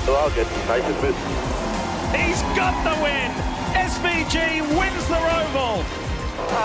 Well, I'll get nice and smooth. He's got the win! SVG wins the Roval!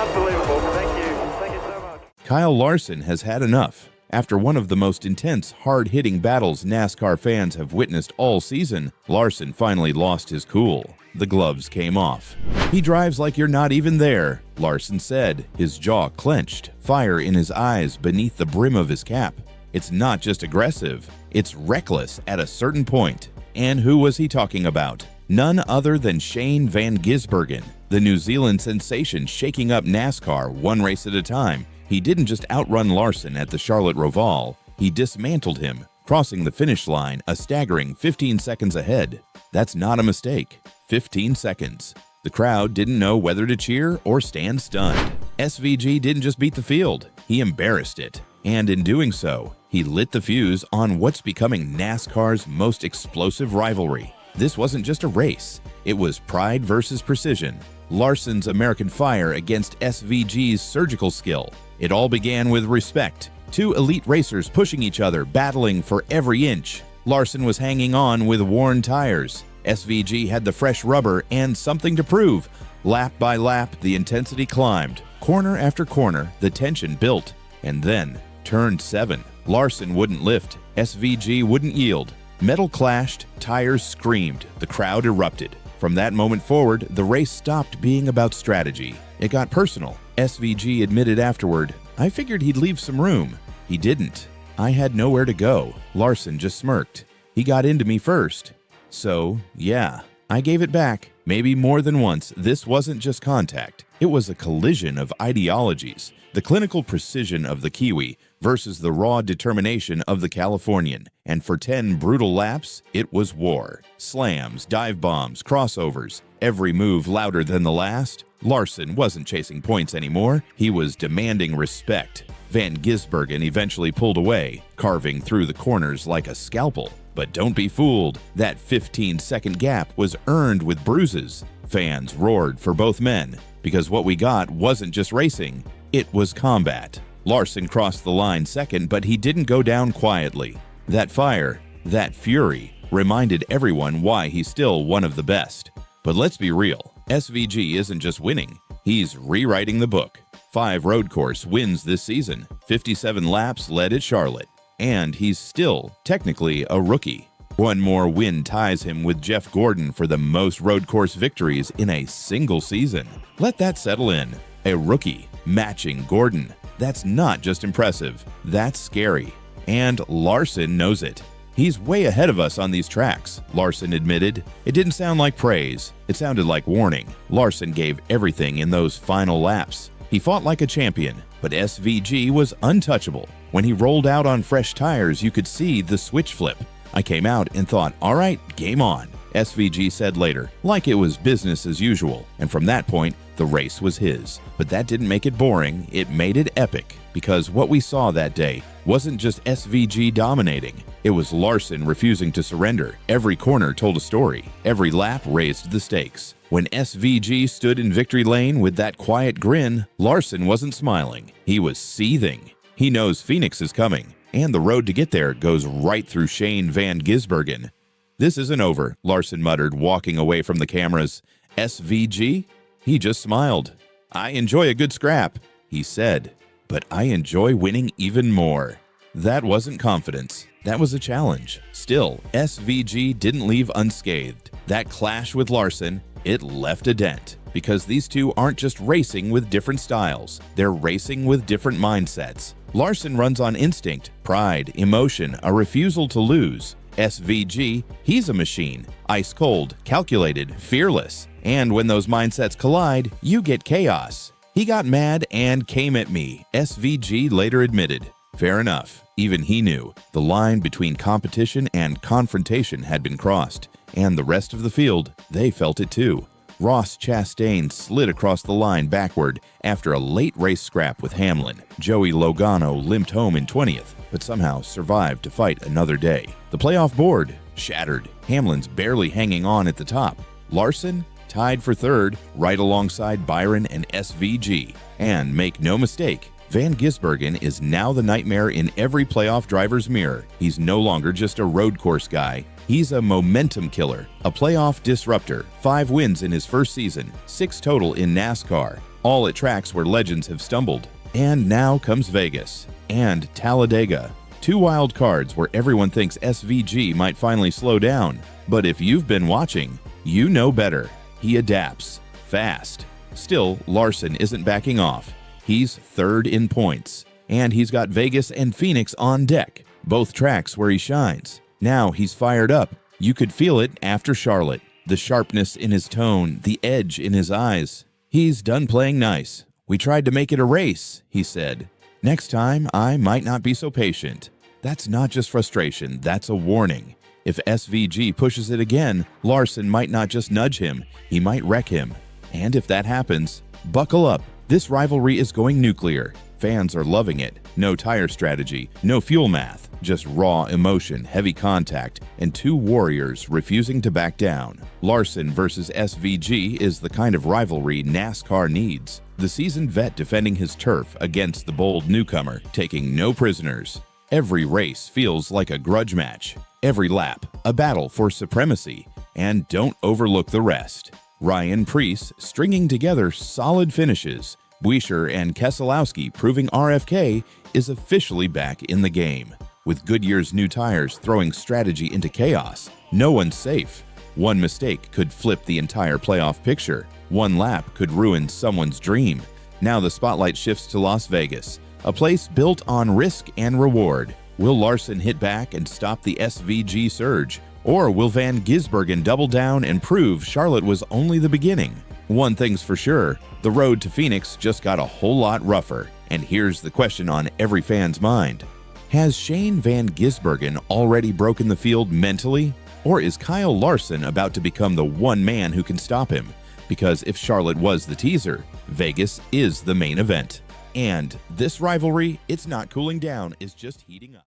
Unbelievable. Thank you. Thank you so much. Kyle Larson has had enough. After one of the most intense, hard-hitting battles NASCAR fans have witnessed all season, Larson finally lost his cool. The gloves came off. "He drives like you're not even there," Larson said, his jaw clenched, fire in his eyes beneath the brim of his cap. It's not just aggressive, it's reckless at a certain point. And who was he talking about? None other than Shane van Gisbergen, the New Zealand sensation shaking up NASCAR one race at a time. He didn't just outrun Larson at the Charlotte Roval, he dismantled him, crossing the finish line a staggering 15 seconds ahead. That's not a mistake. 15 seconds. The crowd didn't know whether to cheer or stand stunned. SVG didn't just beat the field, he embarrassed it. And in doing so, he lit the fuse on what's becoming NASCAR's most explosive rivalry. This wasn't just a race, it was pride versus precision. Larson's American fire against SVG's surgical skill. It all began with respect. Two elite racers pushing each other, battling for every inch. Larson was hanging on with worn tires. SVG had the fresh rubber and something to prove. Lap by lap, the intensity climbed. Corner after corner, the tension built. And then, turn 7. Larson wouldn't lift. SVG wouldn't yield. Metal clashed, tires screamed, the crowd erupted. From that moment forward, the race stopped being about strategy. It got personal. SVG admitted afterward, "I figured he'd leave some room." He didn't. "I had nowhere to go." Larson just smirked. "He got into me first." So, yeah, I gave it back. Maybe more than once, this wasn't just contact. It was a collision of ideologies. The clinical precision of the Kiwi versus the raw determination of the Californian. And for 10 brutal laps, it was war. Slams, dive bombs, crossovers, every move louder than the last. Larson wasn't chasing points anymore. He was demanding respect. Van Gisbergen eventually pulled away, carving through the corners like a scalpel. But don't be fooled. That 15-second gap was earned with bruises. Fans roared for both men, because what we got wasn't just racing, it was combat. Larson crossed the line second, but he didn't go down quietly. That fire, that fury, reminded everyone why he's still one of the best. But let's be real, SVG isn't just winning, he's rewriting the book. 5 road course wins this season, 57 laps led at Charlotte, and he's still technically a rookie. One more win ties him with Jeff Gordon for the most road course victories in a single season. Let that settle in. A rookie matching Gordon. That's not just impressive, that's scary. And Larson knows it. "He's way ahead of us on these tracks," Larson admitted. It didn't sound like praise, it sounded like warning. Larson gave everything in those final laps. He fought like a champion, but SVG was untouchable. When he rolled out on fresh tires, you could see the switch flip. "I came out and thought, all right, game on," SVG said later, like it was business as usual. And from that point, the race was his. But that didn't make it boring, it made it epic. Because what we saw that day wasn't just SVG dominating, it was Larson refusing to surrender. Every corner told a story, every lap raised the stakes. When SVG stood in victory lane with that quiet grin, Larson wasn't smiling, he was seething. He knows Phoenix is coming, and the road to get there goes right through Shane van Gisbergen. "This isn't over," Larson muttered, walking away from the cameras. "SVG?" He just smiled. "I enjoy a good scrap," he said, "but I enjoy winning even more." That wasn't confidence, that was a challenge. Still, SVG didn't leave unscathed. That clash with Larson, it left a dent. Because these two aren't just racing with different styles, they're racing with different mindsets. Larson runs on instinct, pride, emotion, a refusal to lose. SVG, he's a machine, ice cold, calculated, fearless. And when those mindsets collide, you get chaos. "He got mad and came at me," SVG later admitted. Fair enough. Even he knew the line between competition and confrontation had been crossed, and the rest of the field, they felt it too. Ross Chastain slid across the line backward after a late race scrap with Hamlin. Joey Logano limped home in 20th, but somehow survived to fight another day. The playoff board shattered. Hamlin's barely hanging on at the top. Larson tied for third, right alongside Byron and SVG. And make no mistake, Van Gisbergen is now the nightmare in every playoff driver's mirror. He's no longer just a road course guy. He's a momentum killer, a playoff disruptor, 5 wins in his first season, 6 total in NASCAR, all at tracks where legends have stumbled. And now comes Vegas and Talladega, 2 wild cards where everyone thinks SVG might finally slow down. But if you've been watching, you know better. He adapts fast. Still, Larson isn't backing off. He's 3rd in points, and he's got Vegas and Phoenix on deck, both tracks where he shines. Now he's fired up. You could feel it after Charlotte, the sharpness in his tone, the edge in his eyes. He's done playing nice. "We tried to make it a race," he said. "Next time, I might not be so patient." That's not just frustration, that's a warning. If SVG pushes it again, Larson might not just nudge him, he might wreck him. And if that happens, buckle up. This rivalry is going nuclear. Fans are loving it. No tire strategy, no fuel math, just raw emotion, heavy contact, and 2 warriors refusing to back down. Larson versus SVG is the kind of rivalry NASCAR needs. The seasoned vet defending his turf against the bold newcomer, taking no prisoners. Every race feels like a grudge match. Every lap, a battle for supremacy. And don't overlook the rest. Ryan Preece stringing together solid finishes. Buescher and Keselowski proving RFK is officially back in the game. With Goodyear's new tires throwing strategy into chaos, no one's safe. One mistake could flip the entire playoff picture. One lap could ruin someone's dream. Now the spotlight shifts to Las Vegas, a place built on risk and reward. Will Larson hit back and stop the SVG surge? Or will Van Gisbergen double down and prove Charlotte was only the beginning? One thing's for sure, the road to Phoenix just got a whole lot rougher. And here's the question on every fan's mind. Has Shane Van Gisbergen already broken the field mentally? Or is Kyle Larson about to become the one man who can stop him? Because if Charlotte was the teaser, Vegas is the main event. And this rivalry, it's not cooling down, it's just heating up.